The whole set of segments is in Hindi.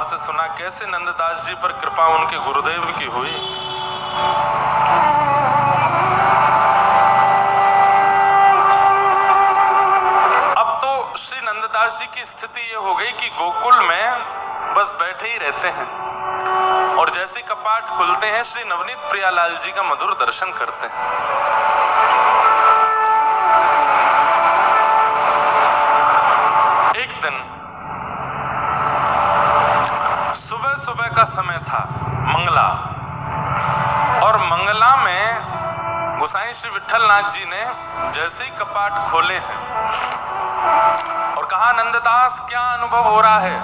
से सुना कैसे नंददास जी पर कृपा उनके गुरुदेव की हुई। अब तो श्री नंददास जी की स्थिति ये हो गई कि गोकुल में बस बैठे ही रहते हैं और जैसे कपाट खुलते हैं श्री नवनीत प्रियालाल जी का मधुर दर्शन करते हैं। एक दिन सुबह सुबह का समय था, मंगला, और मंगला में गोसाई श्री विठलनाथ जी ने जैसे ही कपाट खोले हैं और कहा नंददास क्या अनुभव हो रहा है,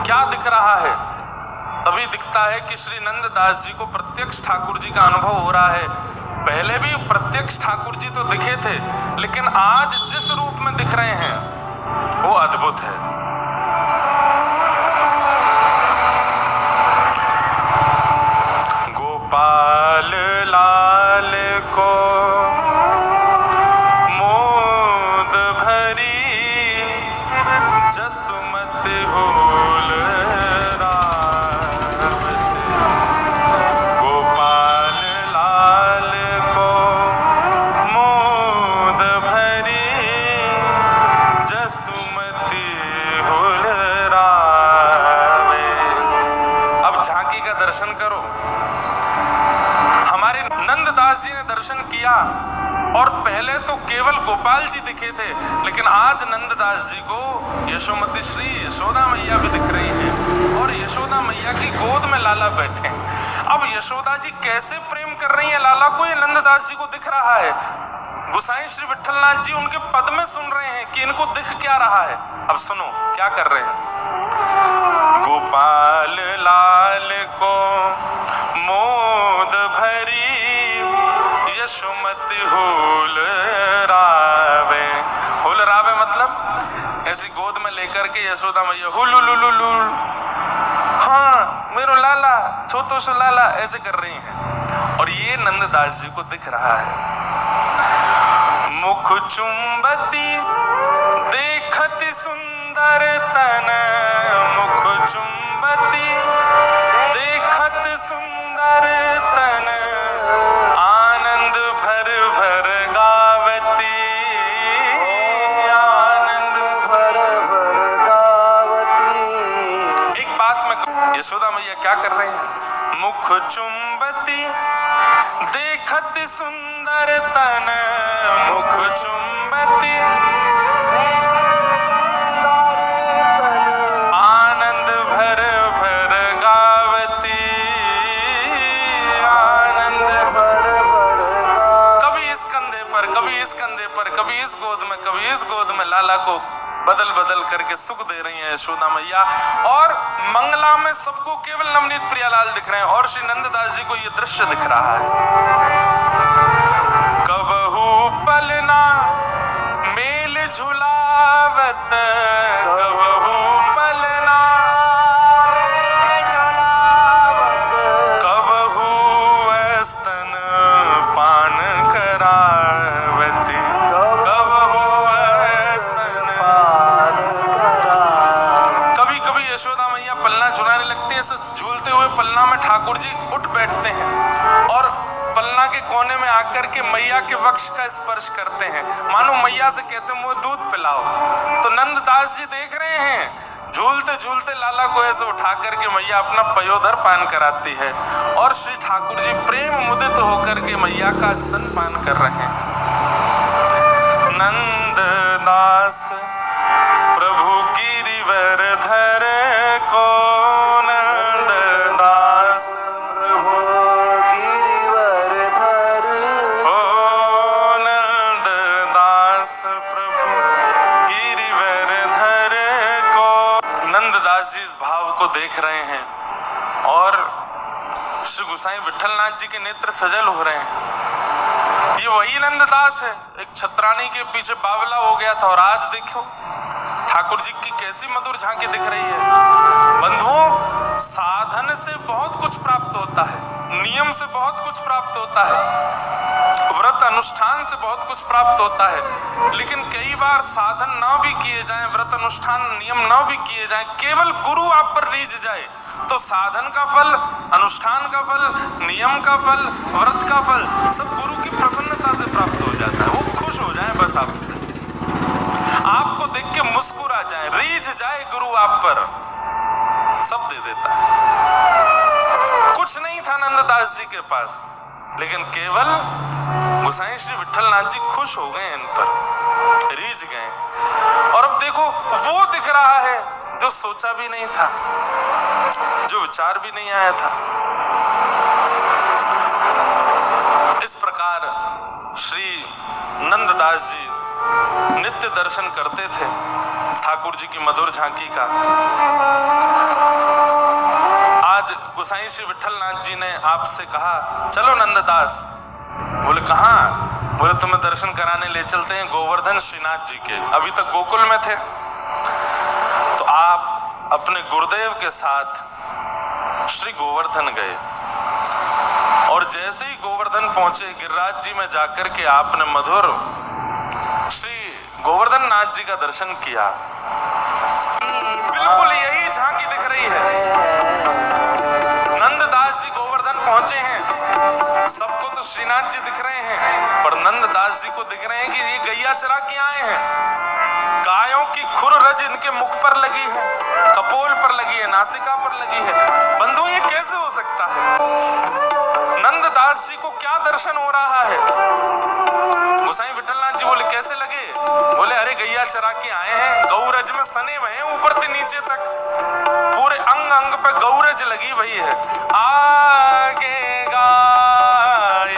क्या दिख रहा है, तभी दिखता है कि श्री नंददास जी को प्रत्यक्ष ठाकुर जी का अनुभव हो रहा है। पहले भी प्रत्यक्ष ठाकुर जी तो दिखे थे, लेकिन आज जिस रूप में दिख रहे हैं वो अद्भुत है। गोपाल लाल को मोद भरी जसमत होल रावत। गोपाल लाल को मोद भरी जसमति होल रावे। अब झांकी का दर्शन करो। हमारे नंददास जी ने दर्शन किया और पहले तो केवल गोपाल जी दिखे थे, लेकिन आज नंददास जी को यशोमती श्री यशोदा मैया भी दिख रही है और यशोदा मैया की गोद में लाला बैठे। अब यशोदा जी कैसे प्रेम कर रही है लाला को, ये नंददास जी को दिख रहा है। गोसाई श्री विठलनाथ जी उनके पद में सुन रहे हैं कि इनको दिख क्या रहा है। अब सुनो क्या कर रहे हैं। गोपाल लाल को मोद भरी यशोमति होल रावे। होल रावे मतलब ऐसी गोद में लेकर के यशोदा मैया हुलुलुलुलु, हाँ मेरो लाला, छोटो सो लाला, ऐसे कर रही हैं और ये नंददास जी को दिख रहा है। मुख चुंबती देखति सुंदर तन, मुख चुंबती देखत सुंदर तन, आनंद भर भर गावती, आनंद भर भर गावती। एक बात में यशोदा मैया क्या कर रहे हैं। मुख चुंबती देखत सुंदर तन, मुख चुंबती आनंद भर भर गावती, आनंद भर भर। कभी इस कंधे पर, कभी इस कंधे पर, कभी इस गोद में, कभी इस गोद में लाला को बदल बदल करके सुख दे रही है यशोदा मैया। और मंगला में सबको केवल नवनीत प्रियालाल दिख रहे हैं और श्री नंददास जी को यह दृश्य दिख रहा है। कबहू पलना मेल झुलावत, कबहू पलना कबहू स्तन पान करावती, कबहू स्तन पान करावती। कभी कभी यशोदा मैया पलना झुलाने लगती है। झूलते हुए पलना में ठाकुर जी उठ बैठते हैं और पलना के कोने में आकर के मैया के वक्ष का स्पर्श करते हैं, मानो मैया से कहते हैं मुझे दूध पिलाओ। तो नंददास जी देख रहे हैं, झूलते झूलते लाला को ऐसे उठा करके मैया अपना पयोधर पान कराती है और श्री ठाकुर जी प्रेम मुदित होकर के मैया का स्तन पान कर रहे हैं। नंददास प्रभु गिरिवर धर को, नंददास प्रभु गिरिवर धर, ओ नंददास प्रभु गिरिवर धर को। नंददास जी इस भाव को देख रहे हैं और श्री गोसाई विठलनाथ जी के नेत्र सजल हो रहे हैं। ये वही नंददास है, एक छत्राणी के पीछे बावला हो गया था और आज देखो ठाकुर जी की कैसी मधुर झांकी दिख रही है। बंधुओं, साधन से बहुत कुछ प्राप्त होता है। नियम से बहुत कुछ प्राप्त होता है, व्रत अनुष्ठान से बहुत कुछ प्राप्त होता है, लेकिन कई बार साधन ना भी किए जाएं, व्रत अनुष्ठान नियम ना भी किए जाएं, केवल गुरु आप पर रीझ जाए तो साधन का फल, अनुष्ठान का फल, नियम का फल, व्रत का फल सब गुरु की प्रसन्नता से प्राप्त हो जाता है। वो खुश हो जाए बस आपसे, आपको देख के मुस्कुरा जाए, रीझ जाए गुरु आप पर, सब दे देता है। कुछ नहीं था नंददास जी के पास, लेकिन केवल गोसाई श्री विठलनाथ जी खुश हो गए, इन पर रीझ गए। और अब देखो वो दिख रहा है जो सोचा भी नहीं था, जो विचार भी नहीं आया था। इस प्रकार श्री नंददास जी नित्य दर्शन करते थे ठाकुर जी की मधुर झांकी का। आज गोसाई श्री विठलनाथ जी ने आपसे कहा चलो नंददास। बोले कहाँ? बोले तुम्हें दर्शन कराने ले चलते हैं गोवर्धन श्रीनाथ जी के। अभी तक गोकुल में थे, तो आप अपने गुरुदेव के साथ श्री गोवर्धन गए, और जैसे ही गोवर्धन पहुंचे गिरिराज जी में जाकर के आपने मधुर श्री गोवर्धन नाथ जी का दर्शन किया। बिल्कुल यही झांकी दिख रही है। नंददास जी गोवर्धन पहुंचे हैं, सबको तो श्रीनाथ जी दिख रहे हैं, पर नंददास जी को दिख रहे हैं कि ये गैया चरा के आए हैं। गायों की खुर रज इनके मुख पर लगी है, कपोल पर लगी है, नासिका पर लगी है। बंधु ये कैसे हो सकता है? नंददास जी को क्या दर्शन हो रहा है? गोसाई विठलनाथ जी बोले कैसे लगे? बोले अरे गैया चरा के आए हैं, गौरज में सने हुए हैं ऊपर से नीचे तक, पूरे अंग अंग पे गौरज लगी हुई है। आगे गाय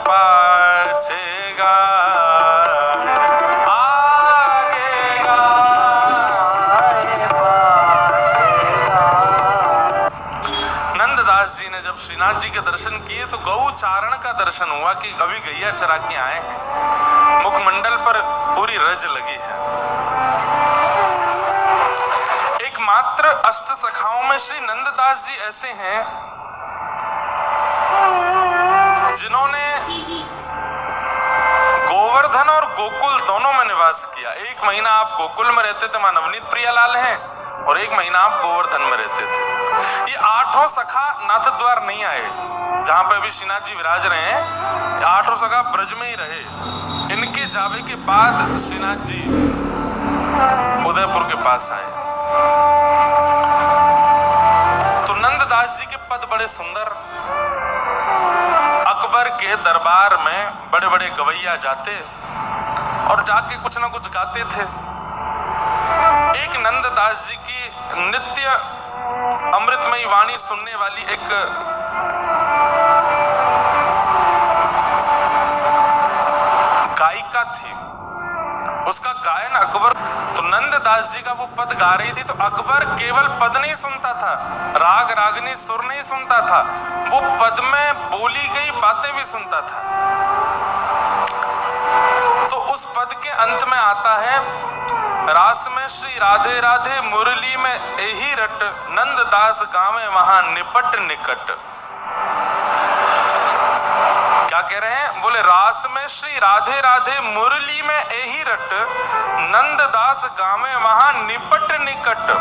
पाछे गाय, आगे गाय पाछे गाय। नंददास जी ने जब श्रीनाथ जी के दर्शन किए तो गौ चारण का दर्शन हुआ कि अभी गैया चरा के आए हैं, मुखमंडल पर पूरी रज लगी है। एकमात्र अष्ट सखाओं में श्री नंददास जी ऐसे हैं जिन्होंने गोवर्धन और गोकुल दोनों में निवास किया। एक महीना आप गोकुल में रहते थे, वहां नवनीत प्रियालाल हैं, और एक महीना आप गोवर्धन में रहते थे। ये आठों सखा नाथ द्वार नहीं आए, जहां पे अभी श्रीनाथ जी विराज रहे हैं, आठों सखा ब्रज में ही रहे। इनके जावे के बाद श्रीनाथ जी उदयपुर के पास आए। तो नंददास जी के पद बड़े सुंदर। अकबर के दरबार में बड़े बड़े गवैया जाते और जाके कुछ ना कुछ गाते थे। एक नंददास जी की नित्य अमृतमयी वाणी सुनने वाली एक गायिका थी, उसका गायन अकबर, तो नंददास जी का वो पद गा रही थी, तो अकबर केवल पद नहीं सुनता था, राग रागनी सुर नहीं सुनता था, वो पद में बोली गई बातें भी सुनता था। तो उस पद के अंत में आता है, रास में श्री राधे राधे मुरली में एही रट, नंददास गावे वहां निपट निकट। क्या कह रहे हैं? बोले रास में श्री राधे राधे मुरली में एही रट, नंददास गावे वहां निपट निकट।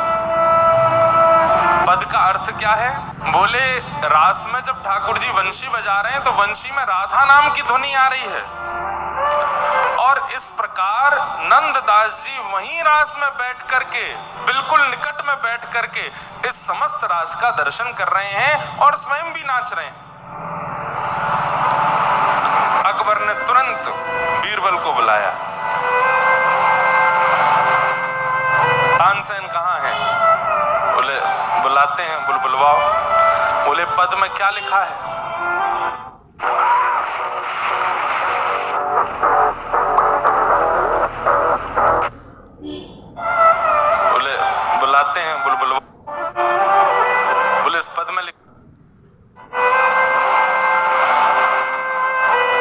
पद का अर्थ क्या है? बोले रास में जब ठाकुर जी वंशी बजा रहे हैं तो वंशी में राधा नाम की ध्वनि आ रही है, और इस प्रकार नंददास जी वहीं रास में बैठ करके, बिल्कुल निकट में बैठ करके इस समस्त रास का दर्शन कर रहे हैं और स्वयं भी नाच रहे हैं। अकबर ने तुरंत बीरबल को बुलाया। तानसेन कहाँ है? बोले बुलाते हैं, बुलवाओ। बोले पद में क्या लिखा है? बोले बुलाते हैं, बुलवाओ। बोले इस पद में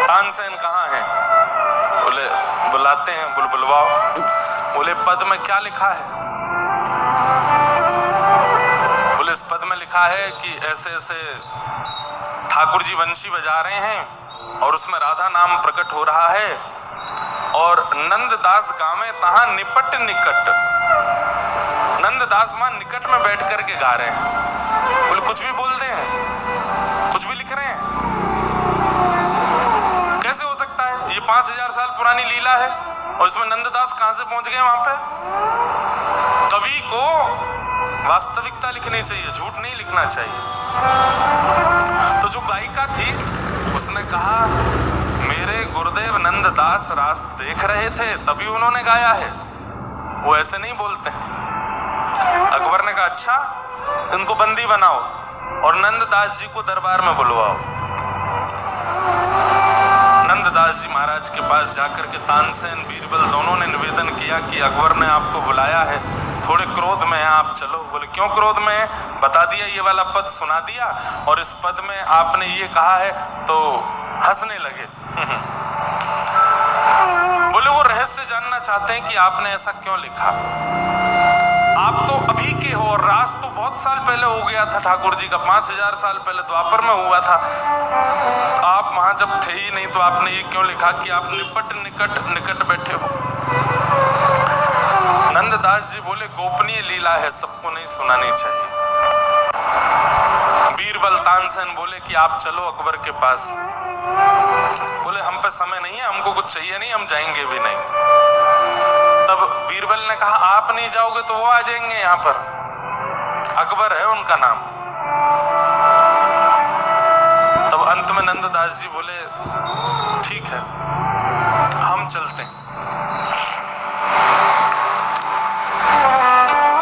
तानसेन कहाँ है? बोले बुलाते हैं, बुलवाओ। बोले पद में क्या लिखा है? बोले इस पद में लिखा है कि ऐसे ऐसे ठाकुर जी बंशी बजा रहे हैं और उसमें राधा नाम प्रकट हो रहा है और नंददास गावे तहां निपट निकट। नंददास मां निकट में बैठ करके गा रहे हैं। बोले कुछ भी बोलते हैं, कुछ भी लिख रहे हैं, कैसे हो सकता है? ये 5000 साल पुरानी लीला है और इसमें नंददास कहां से पहुंच गए वहां पे? कवि को वास्तविकता लिखनी चाहिए, झूठ नहीं लिखना चाहिए। तो जो गायिका थी उसने कहा मेरे गुरुदेव नंददास रास देख रहे थे तभी उन्होंने गाया है, वो ऐसे नहीं बोलते। अकबर ने कहा अच्छा, इनको बंदी बनाओ और नंददास जी को दरबार में बुलवाओ। नंददास जी महाराज के पास जाकर के तानसेन बीरबल दोनों ने निवेदन किया कि अकबर ने आपको बुलाया है, थोड़े क्रोध में हैं आप, चलो। बोले क्यों क्रोध में है? बता दिया, ये वाला पद सुना दिया और इस पद में आपने ये कहा है, तो हंसने लगे। बोले वो रहस्य जानना चाहते हैं कि आपने ऐसा क्यों लिखा। आप तो अभी के हो और रास तो बहुत साल पहले हो गया था ठाकुर जी का, 5000 साल पहले द्वापर में हुआ था। आप वहां जब थे ही नहीं तो आपने ये क्यों लिखा कि आप निपट निकट निकट बैठे हो। नंददास जी बोले गोपनीय लीला है, सबको नहीं सुनानी चाहिए। बीरबल तानसेन बोले कि आप चलो अकबर के पास। बोले हम पे समय नहीं है, हमको कुछ चाहिए नहीं, हम जाएंगे भी नहीं। तब बीरबल ने कहा आप नहीं जाओगे तो वो आ जाएंगे यहाँ पर, अकबर है उनका नाम। तब अंत में नंददास जी बोले ठीक है हम चलते हैं।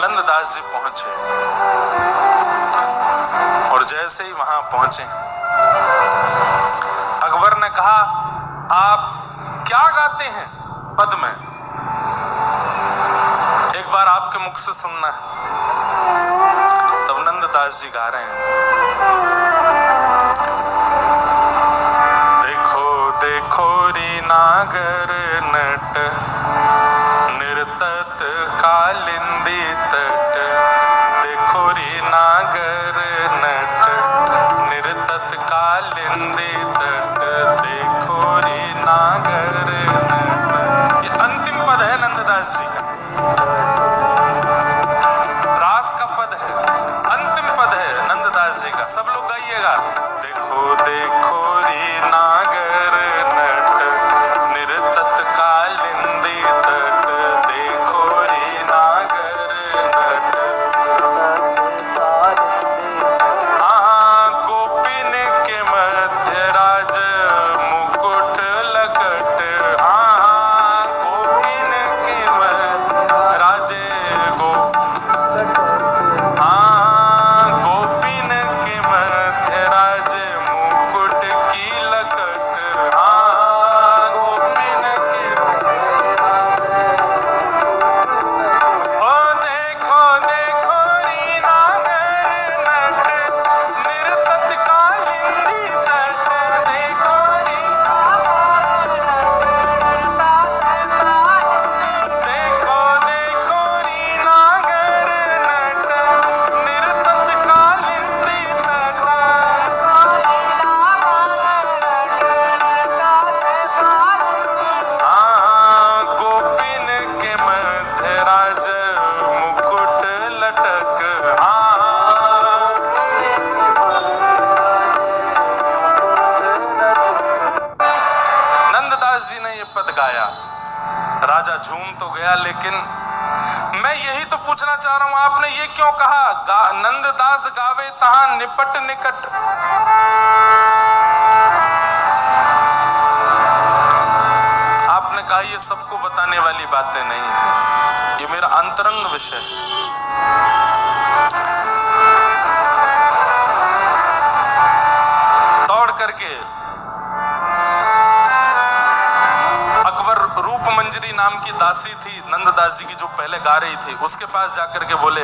नंददास जी पहुंचे और जैसे ही वहां पहुंचे अकबर ने कहा आप क्या गाते हैं पद में, एक बार आपके मुख से सुनना है। तब नंददास जी गा रहे हैं देखो देखो री नागर नट निर्तत कालिंदी तट। देखो री नागर नट निर्तत कालिंदी तट। देखो री नागर नट। ये अंतिम पद है नंददास जी का, रास का पद है, अंतिम पद है नंददास जी का। सब लोग गाइएगा देखो देखो री नागर नट निर्तत कालिंदी तट। देखो री नागर नट। हाँ गोपिन के मध्य राज मुकुट लकट। हाँ गोपिन के मध्य राजे गो। हाँ गोपिन के मध्य राज मुकुट की लकट। हाँ गोपिन के ओ देखो देखो री नागर नट निर्तत कालिंदी तट। देखो री देखो देखो री नागर नट निर्तत कालिंदी तट। हाँ गोपिन के मध्य राज मुकुट लटक। हाँ नंददास जी ने ये पद गाया, राजा झूम तो गया, लेकिन मैं यही तो पूछना चाह रहा हूं आपने ये क्यों कहा नंददास गावे तहां निपट निकट। आपने कहा ये सबको बताने वाली बातें नहीं है, ये मेरा अंतरंग विषय है। दौड़ करके अकबर रूप मंजरी नाम की दासी थी नंददास जी की जो पहले गा रही थी, उसके पास जाकर के बोले